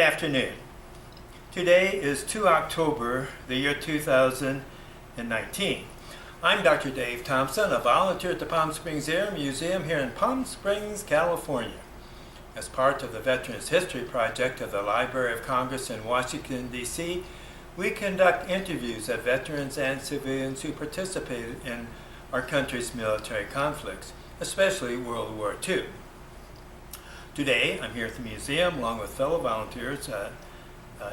afternoon. Today is 2 October, the year 2019. I'm Dr. Dave Thompson, a volunteer at the Palm Springs Air Museum here in Palm Springs, California. As part of the Veterans History Project of the Library of Congress in Washington, D.C., we conduct interviews of veterans and civilians who participated in our country's military conflicts, especially World War II. Today, I'm here at the museum along with fellow volunteers,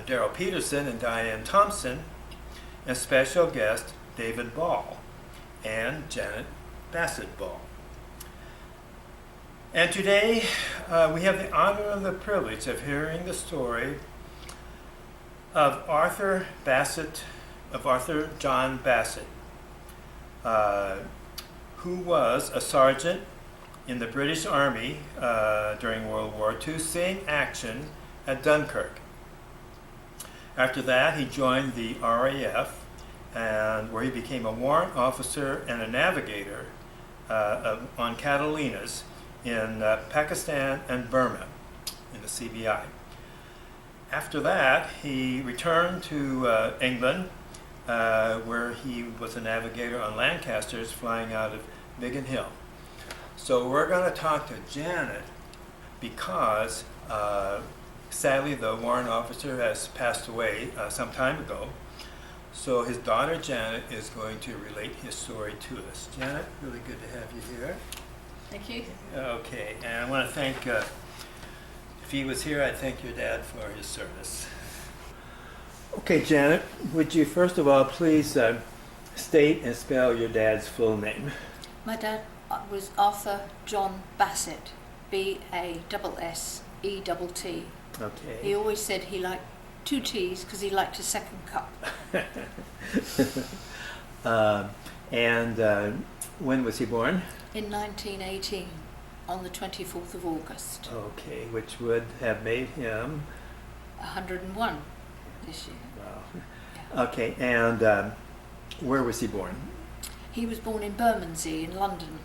Daryl Peterson and Diane Thompson, and special guest David Ball and Janet Bassett Ball. And today, we have the honor and the privilege of hearing the story of Arthur John Bassett, who was a sergeant in the British Army during World War II, seeing action at Dunkirk. After that, he joined the RAF, and where he became a warrant officer and a navigator on Catalinas in Pakistan and Burma in the CBI. After that, he returned to England, where he was a navigator on Lancasters flying out of Biggin Hill. So we're going to talk to Janet because sadly the warrant officer has passed away some time ago. So his daughter Janet is going to relate his story to us. Janet, really good to have you here. Thank you. Okay, and I want to thank, if he was here, I'd thank your dad for his service. Okay, Janet, would you first of all please state and spell your dad's full name? My dad was Arthur John Bassett, B-A-S-S-E-T-T. Okay. He always said he liked 2 T's because he liked a second cup. When was he born? In 1918, on the 24th of August. Okay, which would have made him 101 this year. Wow. Yeah. Okay, and where was he born? He was born in Bermondsey in London.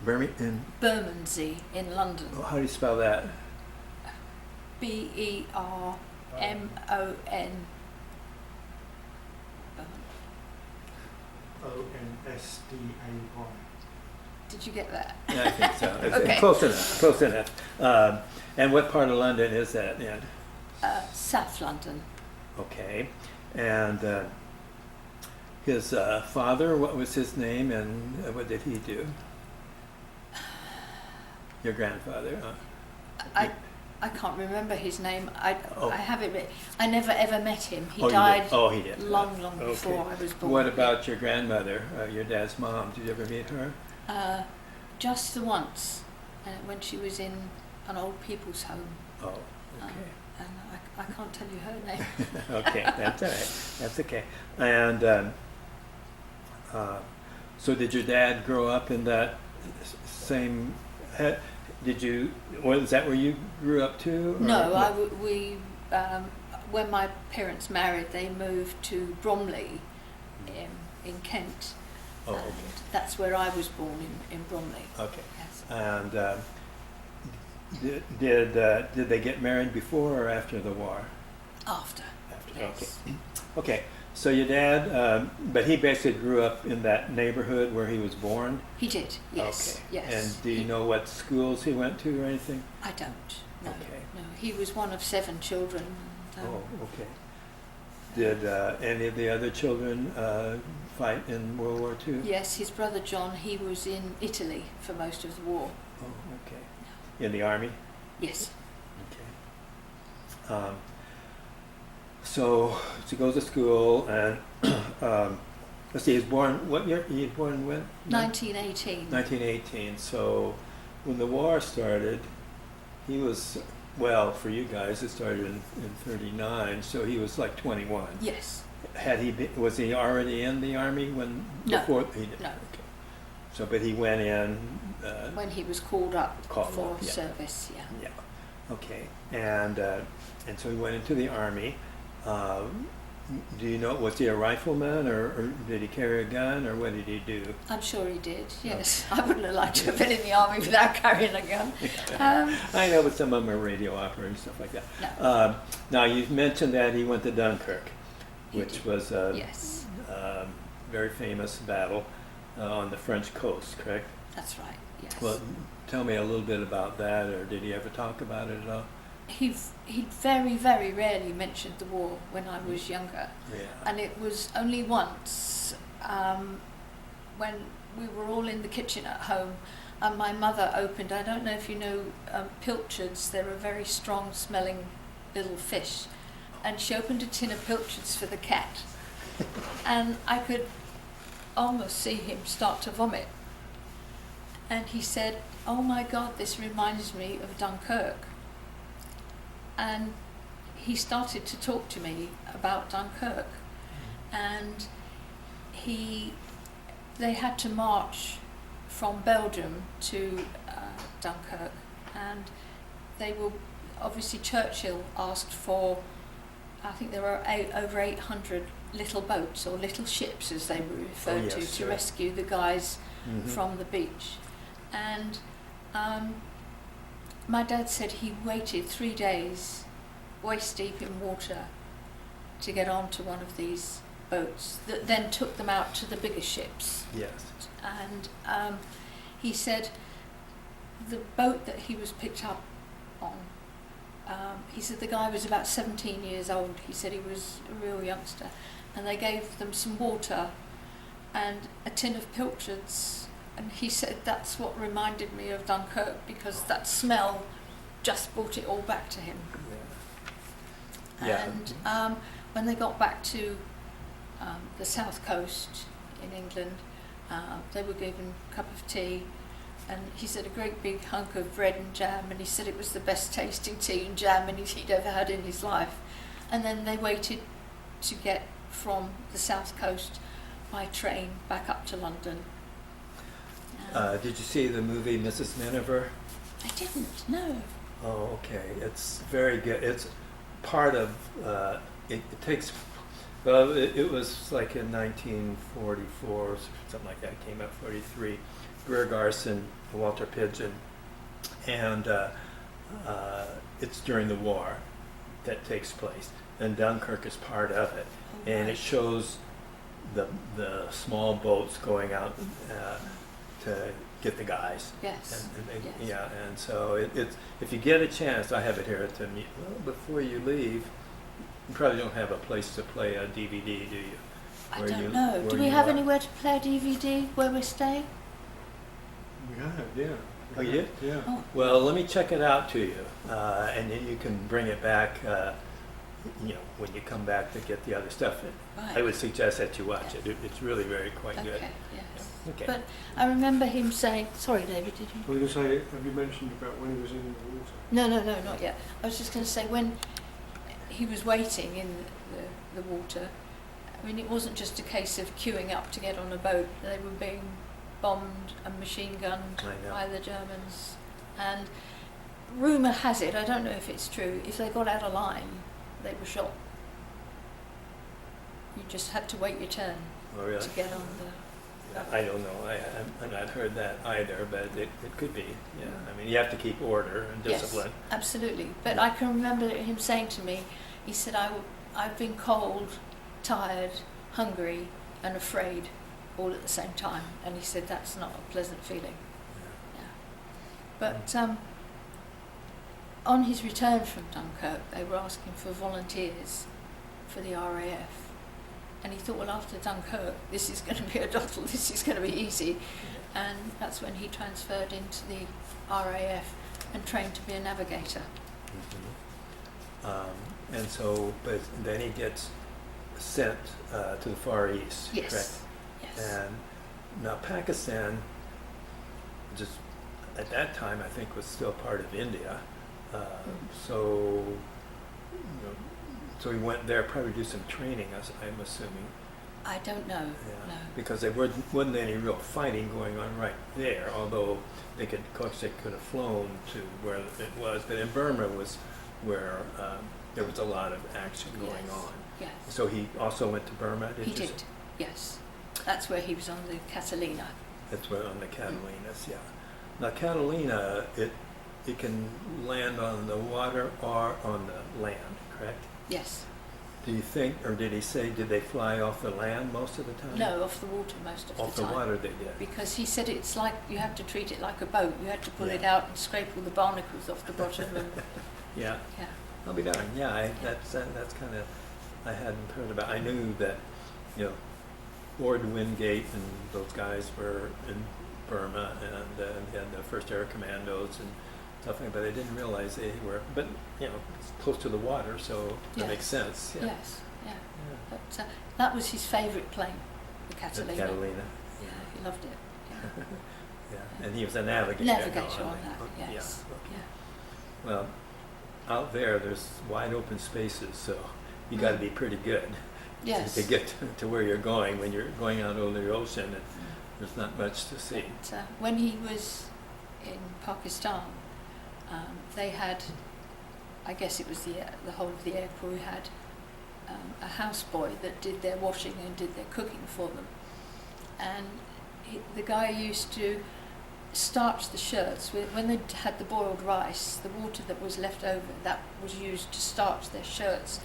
Bermondsey in London. Oh, how do you spell that? B-E-R-M-O-N. O-N-S-D-A-Y. Did you get that? Yeah, I think so. Okay. Close enough. And what part of London is that in? South London. Okay. And his father, what was his name and what did he do? Your grandfather? I can't remember his name. I have it written. I never ever met him. He Oh, died he did. long Okay. before I was born. What about your grandmother, your dad's mom? Did you ever meet her? Just the once, when she was in an old people's home. Oh, okay. And I can't tell you her name. Okay, that's all right. That's okay. And so did your dad grow up in that same... Did you, or is that where you grew up too? Or? No, when my parents married, they moved to Bromley in Kent. Oh, okay. And that's where I was born, in Bromley. Okay. Yes. And did they get married before or after the war? After. Yes. Okay. Okay. So your dad, but he basically grew up in that neighborhood where he was born? He did, yes. Okay. Yes. And do you know what schools he went to or anything? I don't, no. Okay. No, he was one of 7 children. Oh, okay. Did any of the other children fight in World War II? Yes, his brother John, he was in Italy for most of the war. Oh, okay. In the Army? Yes. Okay. So he goes to school and let's see, he was born, what year? He was born when? 1918. 1918. So when the war started, he was, well, for you guys, it started in 39, so he was like 21. Yes. Was he already in the Army when? No. Before he did? No. Okay. So, but he went in. When he was called up for yeah. service, yeah. Yeah. Okay. And so he went into the Army. Do you know, was he a rifleman, or did he carry a gun, or what did he do? I'm sure he did, yes. I wouldn't have liked to have been in the army without carrying a gun. I know, but some of them are radio operating and stuff like that. No. Now, you mentioned that he went to Dunkirk, He which did. was a Yes, very famous battle on the French coast, correct? that's right, yes. Well, tell me a little bit about that, or did he ever talk about it at all? He very, very rarely mentioned the war when I was younger. Yeah. And it was only once when we were all in the kitchen at home and my mother opened, I don't know if you know pilchards, they're a very strong smelling little fish, and she opened a tin of pilchards for the cat and I could almost see him start to vomit, and he said, "Oh my God, this reminds me of Dunkirk." And he started to talk to me about Dunkirk, and they had to march from Belgium to Dunkirk, and they were obviously, Churchill asked for, I think there were over 800 little boats, or little ships as they were referred to rescue the guys from the beach. And my dad said he waited 3 days, waist deep in water, to get onto one of these boats that then took them out to the bigger ships. Yes. And he said the boat that he was picked up on, he said the guy was about 17 years old. He said he was a real youngster. And they gave them some water and a tin of pilchards. And he said that's what reminded me of Dunkirk, because that smell just brought it all back to him. Yeah. And when they got back to the south coast in England, they were given a cup of tea, and he said a great big hunk of bread and jam, and he said it was the best tasting tea and jam he'd ever had in his life. And then they waited to get from the south coast by train back up to London. Did you see the movie Mrs. Miniver? I didn't, no. Oh, okay. It's very good. It's part of, it takes, well, it was like in 1944, or something like that. It came out 43. Greer Garson, Walter Pidgeon, and it's during the war that takes place. And Dunkirk is part of it. Oh, And right. it shows the small boats going out to get the guys. Yes. And Yes. yeah, and so it's, if you get a chance, I have it here to meet. Well, before you leave, you probably don't have a place to play a DVD, do you? I Where don't know. where Do we you have are. anywhere to play a DVD where we're staying? We have, yeah. Oh, you did? Yeah. Oh, Well, let me check it out to you, and then you can bring it back. When you come back to get the other stuff. right. I would suggest that you watch it. It's really very quite good. Okay, yes. Okay. But I remember him saying, sorry David, did you? I was going to say, have you mentioned about when he was in the water? No, not yet. I was just going to say, when he was waiting in the water, I mean, it wasn't just a case of queuing up to get on a boat. They were being bombed and machine gunned I know. by the Germans. And rumour has it, I don't know if it's true, if they got out of line, they were shot. You just had to wait your turn Oh, really? to get on the... I don't know. I've not heard that either, but it could be. Yeah. I mean, you have to keep order and discipline. Yes, absolutely. But Yeah. I can remember him saying to me, he said, I've been cold, tired, hungry and afraid all at the same time. And he said, that's not a pleasant feeling. Yeah. But on his return from Dunkirk, they were asking for volunteers for the RAF. And he thought, well, after Dunkirk, this is going to be a doddle, this is going to be easy. And that's when he transferred into the RAF and trained to be a navigator. And so, but then he gets sent to the Far East, Yes. correct? Yes. And now Pakistan, just at that time, I think was still part of India. So, so he went there, probably do some training, I'm assuming. I don't know. Yeah. No. Because there wasn't any real fighting going on right there, although they could, of course, they could have flown to where it was. But in Burma was where there was a lot of action going Yes. on. yes. So he also went to Burma, did He you did, say? yes. That's where he was on the Catalina. That's where on the Catalinas, yeah. Now Catalina, it can land on the water or on the land, correct? Yes. Do you think, or did he say, did they fly off the land most of the time? No, off the water most of Off the the time. water they did. Because he said it's like, you have to treat it like a boat. You had to pull it Yeah. out and scrape all the barnacles off the bottom. And, Yeah, yeah. I'll be darned. Yeah, that's kind of, I hadn't heard about. I knew that, you know, Lord Wingate and those guys were in Burma, and they had the First Air Commandos and stuff like that, but I didn't realize they were, but, you know, it's close to the water, so Yes. it makes sense. Yeah. Yes, yeah. Yeah. But that was his favourite plane, the The Catalina. Catalina. Yeah, he loved it. Yeah. Yeah, and he was a navigator. Navigator no, on that, yeah, yes. okay. Yeah. Well, out there's wide open spaces, so you got to be pretty good Yes. to get to where you're going. When you're going out over the ocean, and there's not much to see. But, when he was in Pakistan, they had, I guess it was the whole of the air crew had a houseboy that did their washing and did their cooking for them. And the guy used to starch the shirts. When they had the boiled rice, the water that was left over, that was used to starch their shirts.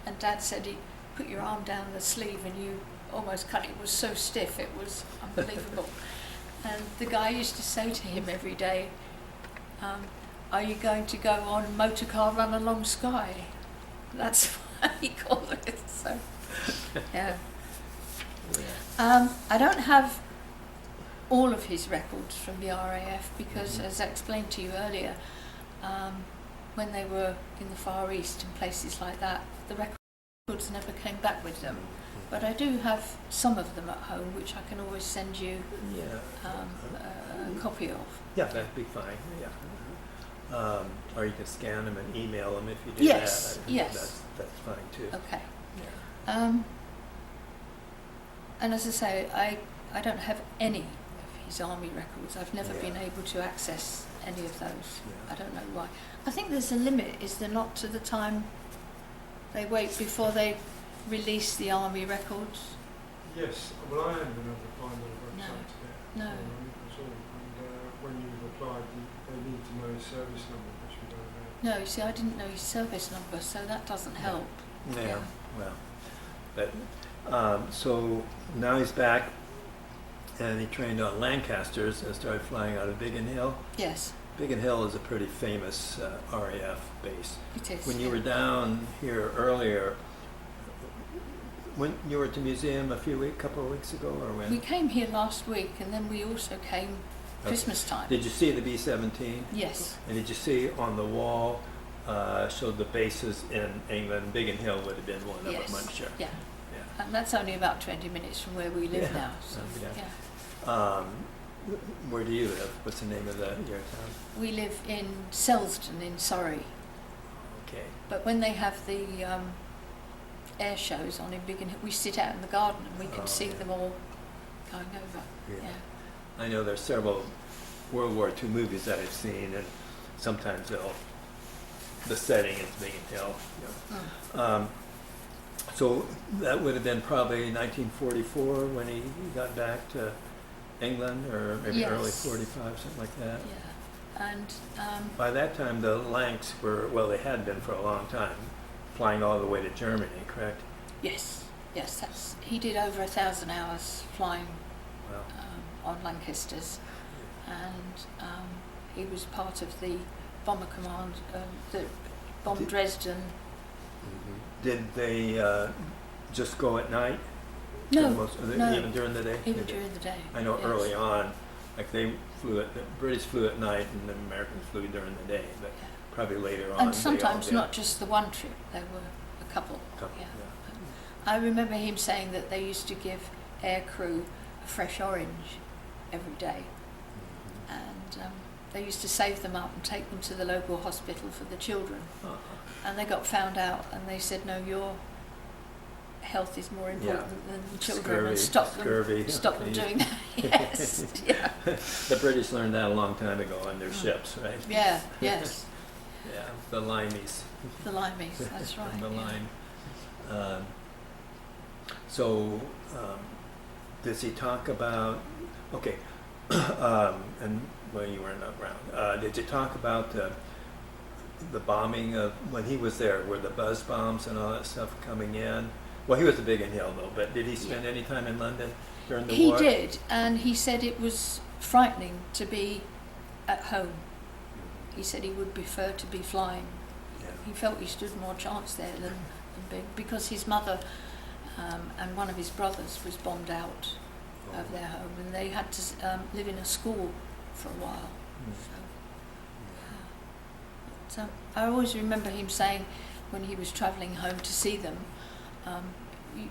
And Dad said he put your arm down the sleeve and you almost cut it. It was so stiff, it was unbelievable. And the guy used to say to him every day, are you going to go on motor car run along Skye? That's what he called it. So, yeah. I don't have all of his records from the RAF because, as I explained to you earlier, when they were in the Far East and places like that, the records never came back with them. But I do have some of them at home, which I can always send you Yeah. a copy of. Yeah, that'd be fine. Yeah. Or you could scan them and email them if you do Yes, that. yes. That's fine too. Okay. Yeah. And as I say, I don't have any of his army records. I've never been able to access any of those. Yeah. I don't know why. I think there's a limit, is there not, to the time they wait before they release the army records? Yes, well, I haven't been able to find on the No. website to get No. at all. And when you've applied, they need to know his service number, which we don't know. No, you see, I didn't know his service number, so that doesn't help. Yeah. Yeah. Well, but so now he's back, and he trained on Lancasters and started flying out of Biggin Hill. Yes, Biggin Hill is a pretty famous RAF base. it is. When you yeah. were down here earlier, when you were at the museum couple of weeks ago, or when? We came here last week, and then we also came Christmas time. Did you see the B-17? Yes. And did you see on the wall, showed the bases in England? Biggin Hill would have been one of them, I'm sure. Yeah. Yeah. And that's only about 20 minutes from where we live Yeah. now. So, Yeah. yeah. Where do you live? What's the name of your town? We live in Selsdon in Surrey. Okay. But when they have the air shows on in Biggin Hill, we sit out in the garden and we can see yeah. them all going over. Yeah. Yeah. I know there's several World War II movies that I've seen, and sometimes the setting is Biggin Hill. You know. So that would have been probably 1944 when he got back to England, or maybe Yes. early 45, something like that. Yeah. And By that time, the Lancs were, well, they had been for a long time, flying all the way to Germany, correct? yes, he did over 1,000 hours flying Well, on Lancasters, and he was part of the bomber command that bombed Did- Dresden. did they just go at night? No, no. Even during the day? Even They did. during the day. I know yes. early on, like the British flew at night and the Americans flew during the day, but Yeah. probably later on. And they sometimes all did. not just the one trip, there were a couple. Couple, Yeah. yeah. I remember him saying that they used to give air crew a fresh orange every day, and they used to save them up and take them to the local hospital for the children. Uh-huh. And they got found out, and they said, "No, your health is more important than the children," and stop them doing that. Yes, yeah, The British learned that a long time ago on their ships, right? yeah, yes. Yeah, the limeys. The limeys, that's right. The yeah. lime. So, does he talk about, okay, and well, you weren't around. Did you talk about the bombing of when he was there? Were the buzz bombs and all that stuff coming in? Well, he was at Biggin Hill though, but did he spend any time in London during the war? He did, and he said it was frightening to be at home. He said he would prefer to be flying. Yeah. He felt he stood more chance there than big, because his mother and one of his brothers was bombed out of their home, and they had to live in a school for a while. So I always remember him saying when he was travelling home to see them,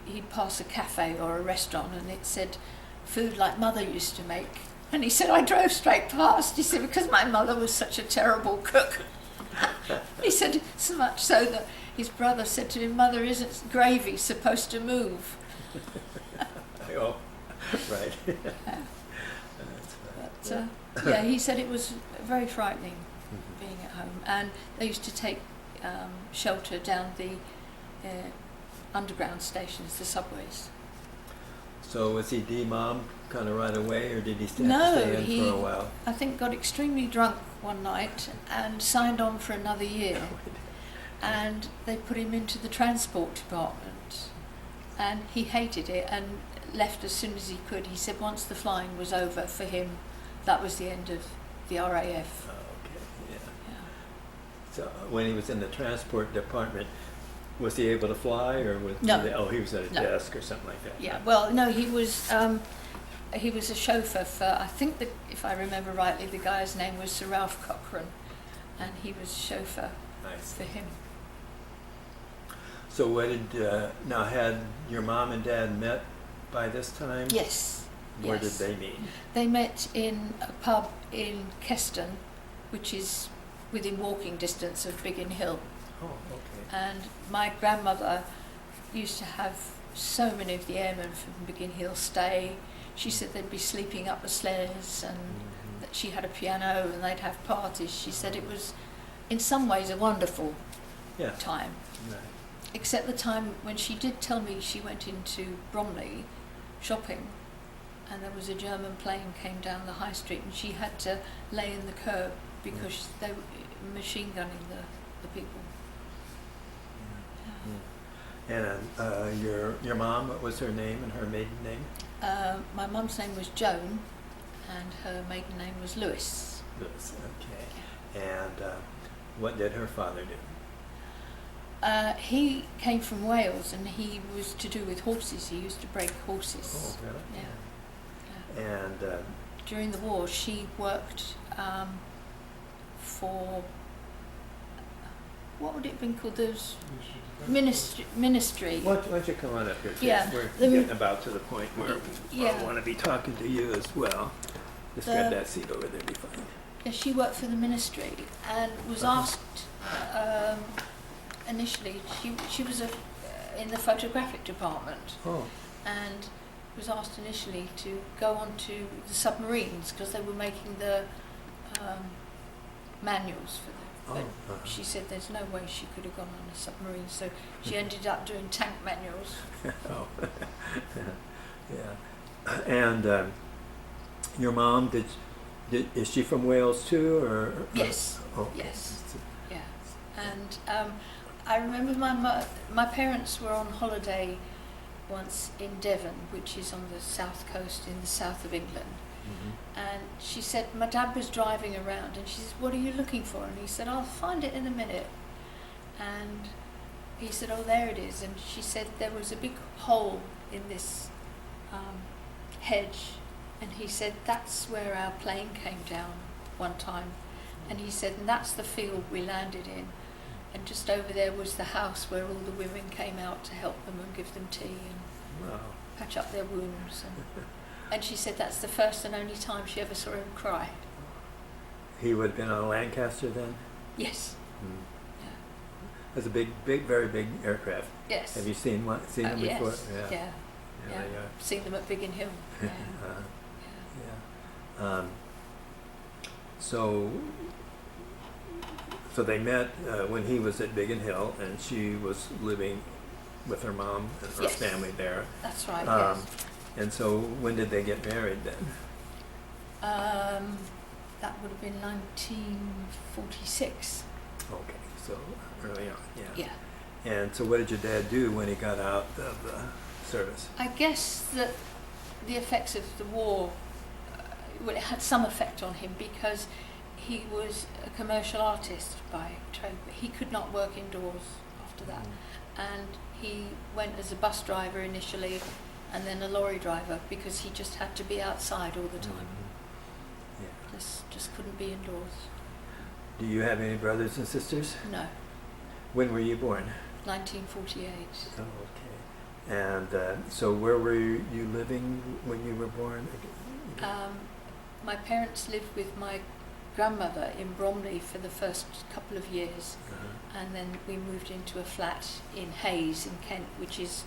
he'd pass a cafe or a restaurant and it said food like mother used to make, and he said I drove straight past. He said because my mother was such a terrible cook. He said so much so that his brother said to him, "Mother, isn't gravy supposed to move?" Oh, right. But yeah, he said it was very frightening being at home, and they used to take shelter down the underground stations, the subways. So was he demommed kind of right away, or did he have to No, stay in he, for a while? I think, got extremely drunk one night and signed on for another year. And they put him into the transport department, and he hated it and left as soon as he could. He said once the flying was over for him, that was the end of the RAF. Oh, okay, yeah. Yeah. So when he was in the transport department, was he able to fly, or was No. he was at a No. desk or something like that? Yeah, well, no, he was a chauffeur for, I think that if I remember rightly, the guy's name was Sir Ralph Cochrane, and he was chauffeur Nice. for him. So what did, now had your mom and dad met by this time? Yes. Where yes. did they meet? They met in a pub in Keston, which is within walking distance of Biggin Hill. Oh, okay. And my grandmother used to have so many of the airmen from Biggin Hill stay. She said they'd be sleeping up the stairs, and that she had a piano and they'd have parties. She said it was in some ways a wonderful Yeah. time. Right. Except the time when she did tell me she went into Bromley shopping, and there was a German plane came down the high street, and she had to lay in the curb because they were machine gunning the people. And your mom, what was her name and her maiden name? My mum's name was Joan, and her maiden name was Lewis. Lewis, okay. And what did her father do? He came from Wales, and he was to do with horses. He used to break horses. Oh, really? Yeah. And During the war, she worked for, what would it have been called? Those ministry. why don't you come on up here, Kate? Yeah, We're the- getting about to the point where Yeah. I want to be talking to you as well. Just The- grab that seat over there, be fine. Yeah, she worked for the ministry and was asked initially. She was in the photographic department, Oh, and was asked initially to go on to the submarines because they were making the manuals for them. But she said there's no way she could have gone on a submarine, so she ended up doing tank manuals. Oh. Yeah. And your mom, is she from Wales too, or? Yes. Oh. Yes. Yeah. And I remember my parents were on holiday once in Devon, which is on the south coast in the south of England. And she said, my dad was driving around, and she said, what are you looking for? And he said, I'll find it in a minute. And he said, oh, there it is. And she said there was a big hole in this hedge, and he said that's where our plane came down one time. And he said, and that's the field we landed in. And just over there was the house where all the women came out to help them and give them tea and Wow. patch up their wounds. And she said that's the first and only time she ever saw him cry. He would have been on a Lancaster then? Yes. Mm. Yeah. That's a big, very big aircraft. Yes. Have you seen them before? Yes. Yeah. Yeah. Yeah, they are. Seen them at Biggin Hill. Yeah. Yeah. So they met when he was at Biggin Hill, and she was living with her mom and her Yes. family there. That's right, Um, And so when did they get married then? yes. That would have been 1946. Okay, so early on, yeah. Yeah. And so what did your dad do when he got out of the service? I guess that the effects of the war, well, it had some effect on him because he was a commercial artist by trade, but he could not work indoors after that. And he went as a bus driver initially and then a lorry driver because he just had to be outside all the time. Yeah. Just couldn't be indoors. Do you have any brothers and sisters? No, When were you born? 1948. Oh, okay. And so where were you living when you were born? My parents lived with my grandmother in Bromley for the first couple of years, and then we moved into a flat in Hayes in Kent, which is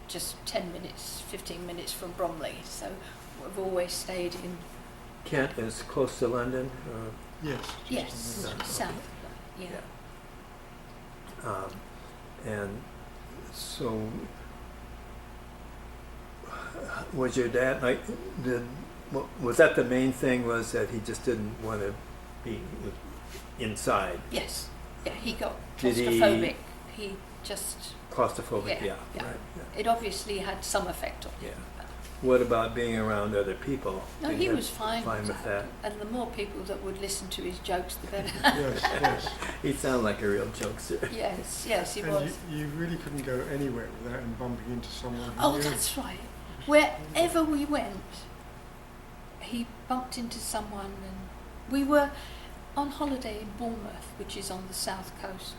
just 10 minutes, 15 minutes from Bromley. So we've always stayed in. Kent is close to London? Yes. Yes, Okay. south. Yeah. And so was your dad like, was that the main thing, was that he just didn't want to be inside? Yes. Yeah, he got Did he- claustrophobic. He just, Claustrophobic, Yeah, yeah. yeah. Right, yeah. it obviously had some effect on him. Yeah. What about being around other people? No, Did he have was fine with that? And the more people that would listen to his jokes, the better. Yes, yes. He sounded like a real jokester. Yes, he And was. you really couldn't go anywhere without him bumping into someone who Oh, knew. that's right. Wherever we went, he bumped into someone, and we were on holiday in Bournemouth, which is on the south coast.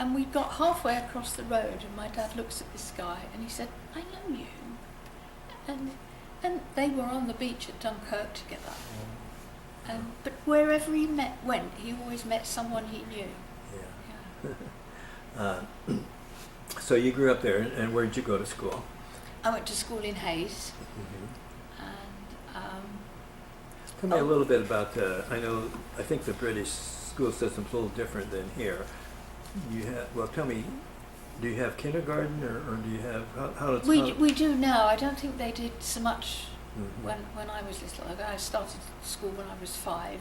And we got halfway across the road, and my dad looks at this guy, and he said, "I know you." And they were on the beach at Dunkirk together. But wherever he went, he always met someone he knew. Yeah. Yeah. So you grew up there, and where did you go to school? I went to school in Hayes, and Tell me a little bit about I think the British school system's a little different than here. Tell me, do you have kindergarten, or do you have, how does... we do now. I don't think they did so much Mhm. when I was little. I started school when I was 5,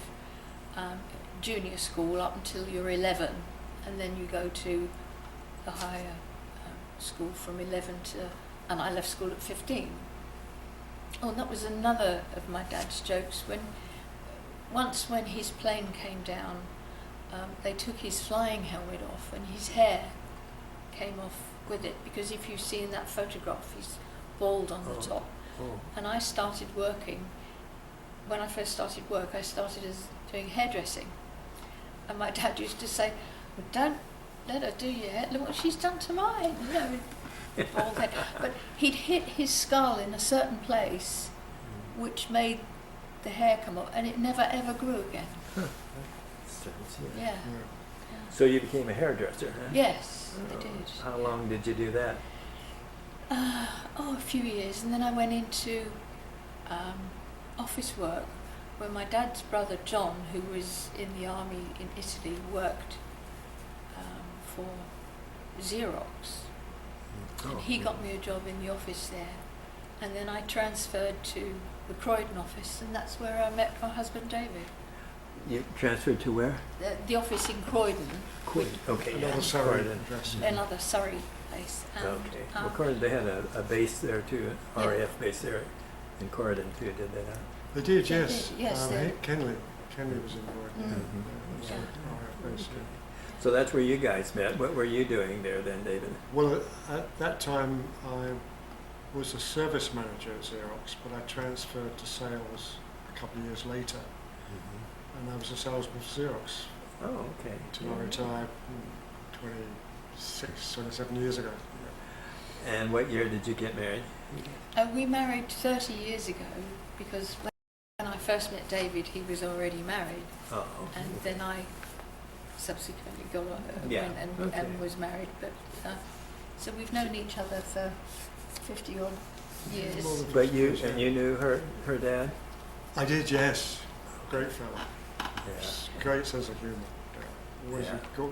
junior school up until you're 11, and then you go to the higher school from 11 to, and I left school at 15. Oh, and that was another of my dad's jokes. Once when his plane came down, they took his flying helmet off, and his hair came off with it, because if you see in that photograph, he's bald on the top. Oh. And I started working. When I first started work, I started as doing hairdressing, and my dad used to say, "Well, don't let her do your hair. Look what she's done to mine." You know, with bald head. But he'd hit his skull in a certain place, which made the hair come up, and it never ever grew again. Strange, yeah. Yeah. Yeah. So you became a hairdresser, huh? Yes, I Oh. did. How long did you do that? A few years, and then I went into office work, where my dad's brother John, who was in the army in Italy, worked for Xerox. And he got me a job in the office there, and then I transferred to the Croydon office, and that's where I met my husband David. You transferred to where? The office in Croydon, Okay. Another yeah. Surrey Croydon. address. another Surrey place. And, Okay. Well, Croydon, they had a base there too, Yeah. RAF base there in Croydon too, did they not? They did, They yes. did, yes, they- Kenley was involved. Mm. Mhm. Was Yeah. RAF base, yeah. So that's where you guys met. What were you doing there then, David? Well, at that time, I was a service manager at Xerox, but I transferred to sales a couple of years later, and I was a salesman for Xerox Oh, okay. until I retired 27 years ago. And what year did you get married? We married 30 years ago, because when I first met David, he was already married, Oh, and then I subsequently Yeah, went okay. and was married. But so we've known each other for 50 odd years. More than But you 50 years, and yeah. you knew her dad? I did, yes. Great fella. Yeah. Great sense of humour. Yeah. Always Yeah. a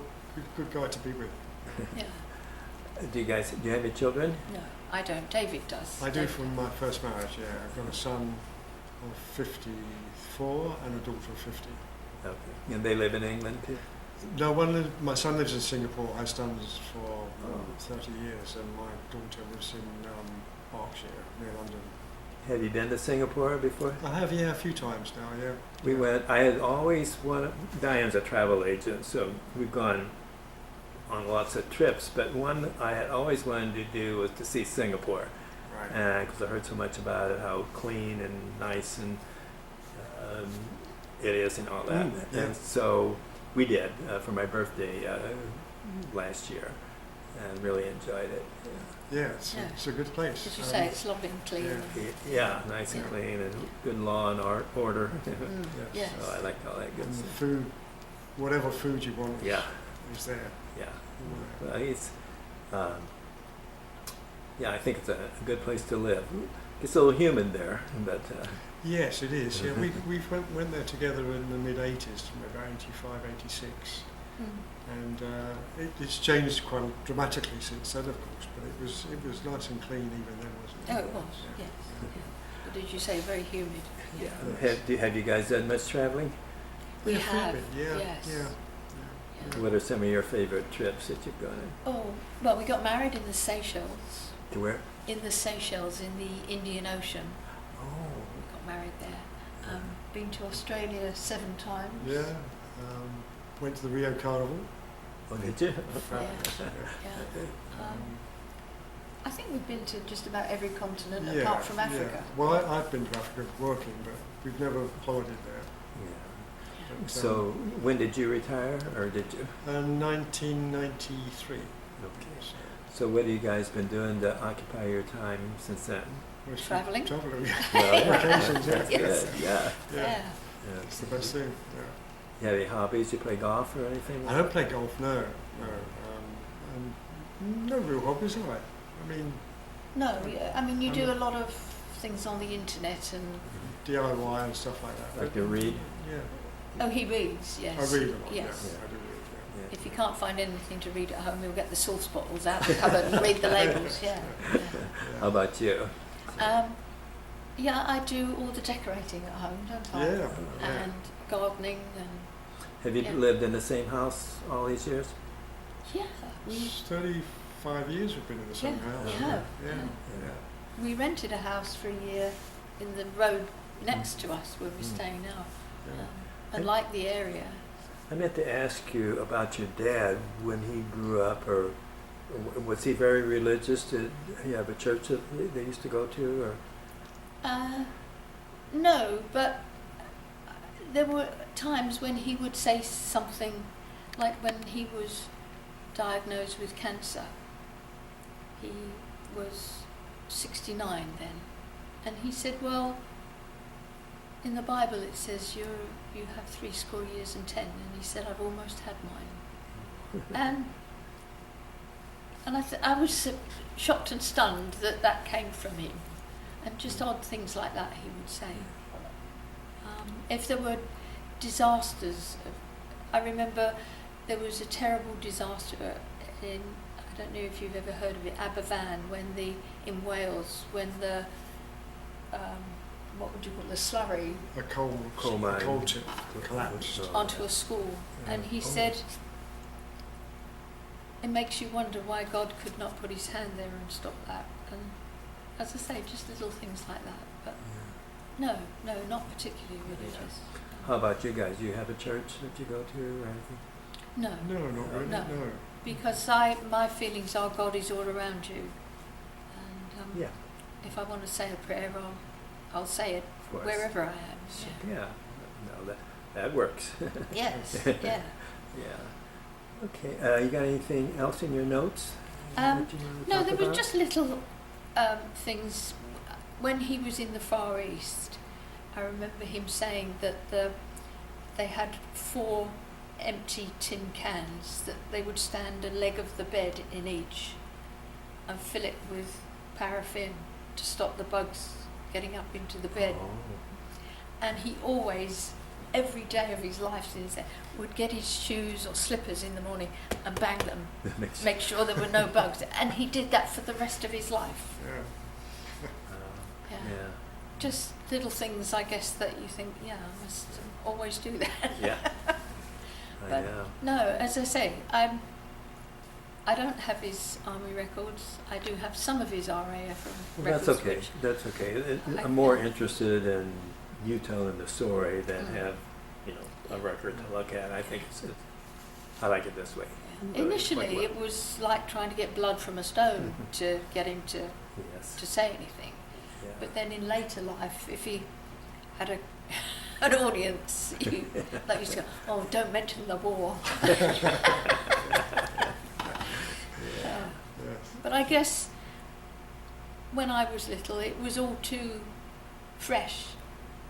good guy to be with. Yeah. Do you have any children? No, I don't. David does. I do David from does. my first marriage, yeah. I've got a son of 54 and a daughter of 50. Okay. And they live in England too? No, my son lives in Singapore, has done this for 30 years, and my daughter lives in Berkshire, near London. Have you been to Singapore before? I have, yeah, a few times now, yeah. We Yeah. went, I had always wanted, Diane's a travel agent, so we've gone on lots of trips, but one I had always wanted to do was to see Singapore, Right. because I heard so much about it, how clean and nice and it is and all that. Yeah. And so we did for my birthday last year and really enjoyed it. Yeah, it's a good place. As you say, it's lovely and clean. yeah. Yeah, nice and Yeah. clean and good law and order. Yes. So I liked all that good And the stuff. food, whatever food you want Yeah, is there. yeah. Yeah. Well, it's, yeah, I think it's a good place to live. It's a little humid there, but Yes, it is. Yeah, we went there together in the mid 80s, about 85, 86, and it's changed quite dramatically since then, of course. But it was nice and clean even then, wasn't it? Oh, it was, yes. But as you say, very humid. yeah. Yes. Have you guys done much traveling? We Yeah, a few have, bit, yeah, yes. yeah. Yeah. What are some of your favorite trips that you've gone Oh, well, we got married in the Seychelles. to? Where? In the Seychelles, in the Indian Ocean. Oh, We got married there. Been to Australia 7 times. Yeah. Went to the Rio Carnival. oh, did you? Yeah. Um, I think we've been to just about every continent yeah, apart from yeah. Africa. Well, I've been to Africa working, but we've never holiday there. Yeah. But, So when did you retire, or did you? 1993. Okay. So, So what have you guys been doing to occupy your time since then? we're Travelling. Travelling. Well, Vacations, yeah. Yes. Good, yeah. Yeah. It's the best thing. Yeah. You have any hobbies? You play golf or anything? I don't play golf, no. No real hobbies, have I? I mean, No, yeah, I mean, you do a lot of things on the internet and... DIY and stuff like that. Like to read? Yeah. Oh, he reads, yes. I read a lot, Yes. yeah. I do read, Yeah. If you can't find anything to read at home, he'll get the sauce bottles out of the cupboard and read the labels, yeah. yeah. How about you? Yeah, I do all the decorating at home, don't I? Yeah, yeah. And gardening and... Have you Yeah. lived in the same house all these years? Yeah, we 35 years we've been in the same Yeah, house. we Yeah, have, yeah. yeah. we rented a house for a year in the road next to us where we're staying now. Yeah. I like the area. I meant to ask you about your dad when he grew up, or was he very religious? Did he have a church that they used to go to, or? No, but there were times when he would say something, like when he was diagnosed with cancer. He was 69 then, and he said, well, in the Bible it says you have 70 years and 10, and he said, I've almost had mine. And I was shocked and stunned that came from him, and just odd things like that he would say. If there were disasters, I remember there was a terrible disaster in, I don't know if you've ever heard of it, Aberfan, in Wales, when the what would you call the slurry A coal mine. A coal chip collapsed. onto a school, and he said it makes you wonder why God could not put his hand there and stop that. And as I say, just little things like that. But no, not particularly religious. How about you guys? Do you have a church that you go to or anything? No, No, not really. No. No. because my feelings are God is all around you, and Yeah, if I want to say a prayer, I'll say it of course. wherever I am. Yeah, no, that works. Yeah. Yes, yeah. Yeah. Okay. You got anything else in your notes? Um, that you wanna No, talk there was about? just little things. When he was in the Far East, I remember him saying that they had 4 empty tin cans, that they would stand a leg of the bed in each and fill it with paraffin to stop the bugs getting up into the bed. Oh. And he always every day of his life since then, would get his shoes or slippers in the morning and bang them, make sure there were no bugs. And he did that for the rest of his life. Yeah. Yeah. Just little things, I guess, that you think, yeah, I must always do that. Yeah. But no, as I say, I don't have his army records. I do have some of his RAF records. That's okay. which That's okay. I I'm more can- interested in you telling the story than Mm. have, a record to look at. I think I like it this way. Initially, Quite well. it was like trying to get blood from a stone to get him to Yes. say anything. Yeah. But then in later life, if he had an audience, like you go, oh, don't mention the war. Yes. But I guess when I was little, it was all too fresh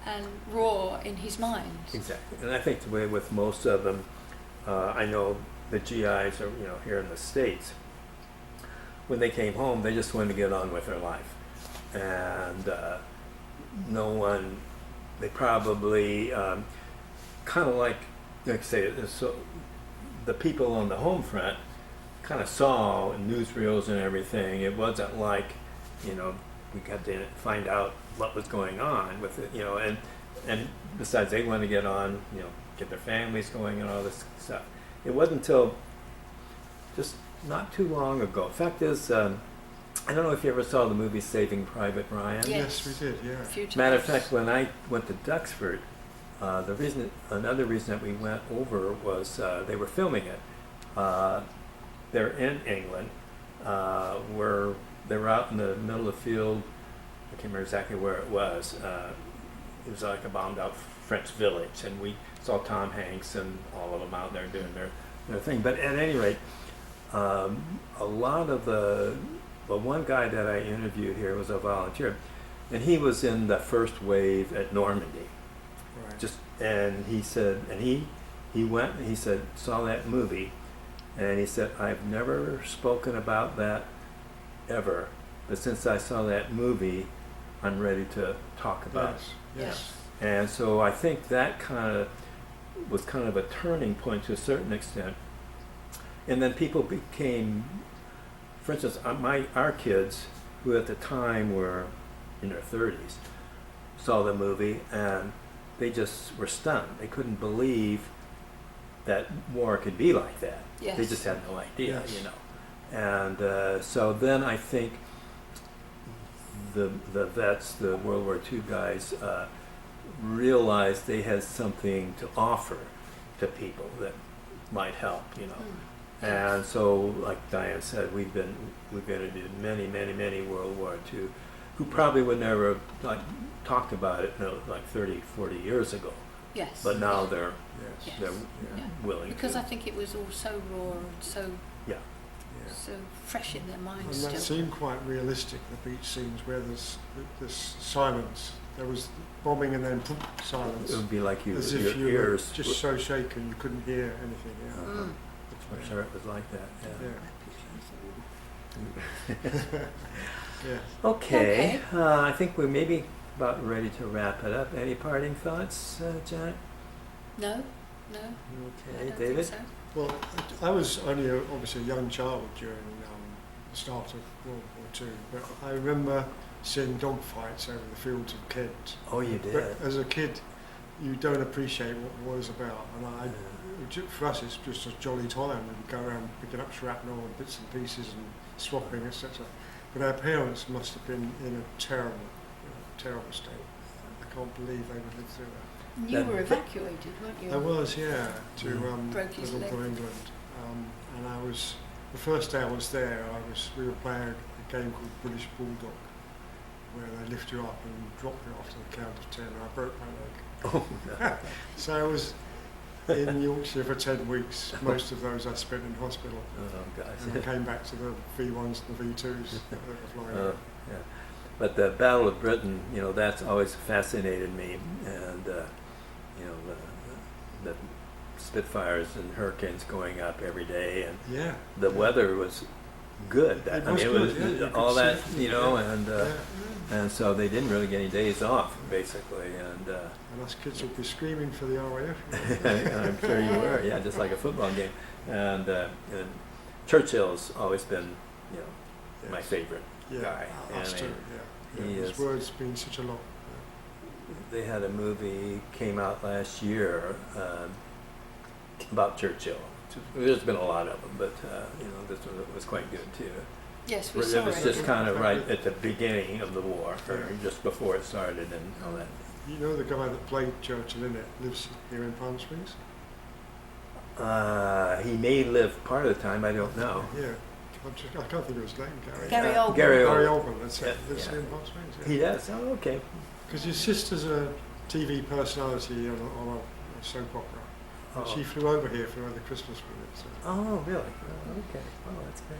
and raw in his mind. Exactly. And I think the way with most of them, I know the GIs are, here in the States, when they came home, they just wanted to get on with their life. And no one, they probably kind of like say, so the people on the home front kind of saw in newsreels and everything. It wasn't like, we got to find out what was going on with it, and besides they wanted to get on, get their families going and all this stuff. It wasn't until just not too long ago. Fact is, I don't know if you ever saw the movie Saving Private Ryan. Yeah. Yes, we did, yeah. A few times. Matter of fact, when I went to Duxford, another reason that we went over was they were filming it. They're in England, where they were out in the middle of the field. I can't remember exactly where it was. It was like a bombed-out French village, and we saw Tom Hanks and all of them out there doing their thing. But at any rate, a lot of the one guy that I interviewed here was a volunteer, and he was in the first wave at Normandy. Right. And he said, and he went, he said, saw that movie, and he said, I've never spoken about that ever, but since I saw that movie, I'm ready to talk about it. Yes. And so I think that was kind of a turning point to a certain extent. And then people became, for instance, our kids, who at the time were in their 30s, saw the movie and they just were stunned. They couldn't believe that war could be like that. Yes. They just had no idea, Yes. And so then I think the vets, the World War II guys, realized they had something to offer to people that might help, And so, like Diane said, we've interviewed many World War II who probably would never have talked about it, like 30, 40 years ago. Yes. But now they're Yes. Yes. they're Yeah. willing Because to. I think it was all so raw and so Yeah. so fresh in their And minds that still. seemed quite realistic, the beach scenes where there's silence. There was bombing and then poof, silence. It would be like As your if you were ears. just so shaken you couldn't hear anything. Yeah. Mm. I'm sure it was like that. Yeah. Yeah. Okay. Okay. I think we're maybe about ready to wrap it up. Any parting thoughts, Janet? No, I Okay, don't David? think so. Well, I was only obviously a young child during the start of World War II, but I remember seeing dogfights over the fields of Kent. Oh, you did. But as a kid, you don't appreciate what war is about, and for us it's just a jolly time, and we go around picking up shrapnel and bits and pieces and swapping, etc. But our parents must have been in a terrible state. I can't believe they would live through that. You were evacuated, weren't you? I was, yeah, to Broke his the north of leg. England, and I was the first day I was there. We were playing a game called British Bulldog, where they lift you up and drop you off to the count of 10. And I broke my leg, Oh, no. so I was in Yorkshire for 10 weeks. Most of those I spent in hospital, Oh, and I gosh. came back to the V1s and the V2s that were flying. Oh, yeah. But the Battle of Britain, that's always fascinated me, and the Spitfires and Hurricanes going up every day, and Yeah, the weather was good. It was good, yeah, you all could that, see it, and yeah. And so they didn't really get any days off, basically. And And us kids will be screaming for the RAF. I'm sure you were, yeah, just like a football game. And Churchill's always been, you know, my favorite Yeah, guy. us I too, mean, yeah. he His is- words mean such a lot. They had a movie came out last year about Churchill. There's been a lot of them, but you know, this one was quite good too. Yes, we It saw was it. just kind of right at the beginning of the war, or Yeah. just before it started, and all that. You know the guy that played Churchill in it lives here in Palm Springs? He may live part of the time. I don't know. Yeah. I can't think of his name, Gary. Gary Oldman. Gary Gary Oldman. Oldman, that's it. Yeah, Lives yeah. here in Palm Springs. He does. Oh, okay. Because his sister's a TV personality on a soap opera. And Oh. she flew over here for the Christmas with it. So. Oh, really? Oh, okay. Oh, that's great.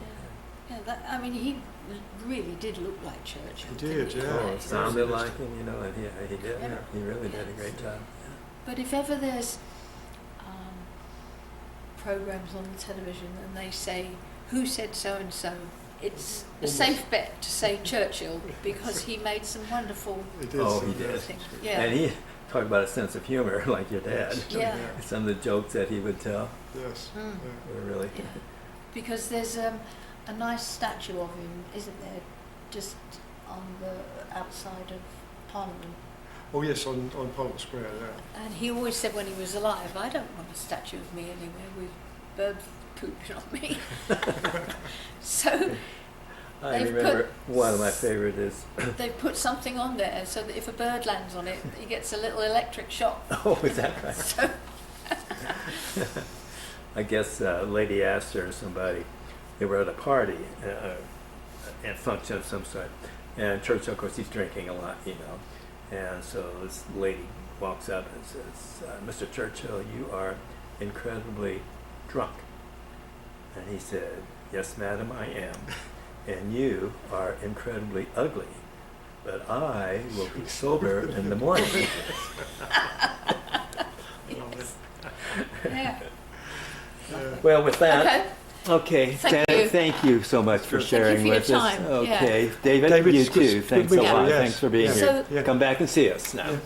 Yeah, that, I mean, he really did look like Churchill. He did, didn't he? yeah. Oh, it sounded like him, you know, and he did. Yeah. He really did a great job. But if ever there's programs on the television and they say, who said so and so, it's a safe bet to say Churchill because he made some wonderful It is, Oh, he did. things. Yeah. And he talked about a sense of humor, like your dad. Yes. Yeah. Some of the jokes that he would tell Yes. Mm. Yeah. were really. Yeah. Because there's a nice statue of him, isn't there, just on the outside of Parliament. Oh yes, on Parliament Square, yeah. And he always said when he was alive, I don't want a statue of me anywhere with birds pooping on me. So I They've remember one of my favorite is. they've put something on there so that if a bird lands on it, he gets a little electric shock. Oh, is that right? So, I guess Lady Astor or somebody, they were at a party, a function of some sort, and Churchill, of course, he's drinking a lot, you know, and so this lady walks up and says, "Mr. Churchill, you are incredibly drunk." And he said, "Yes, madam, I am. And you are incredibly ugly, but I will be sober in the morning." yeah. Well, with that, Okay. okay, Thank you. thank you so much for Thank you sharing for your with us. time. Okay, David, David, you it's too. good Thanks a meeting you. lot. Yes. Thanks for being Yeah. here. So- Yeah. Come back and see us now. Yeah.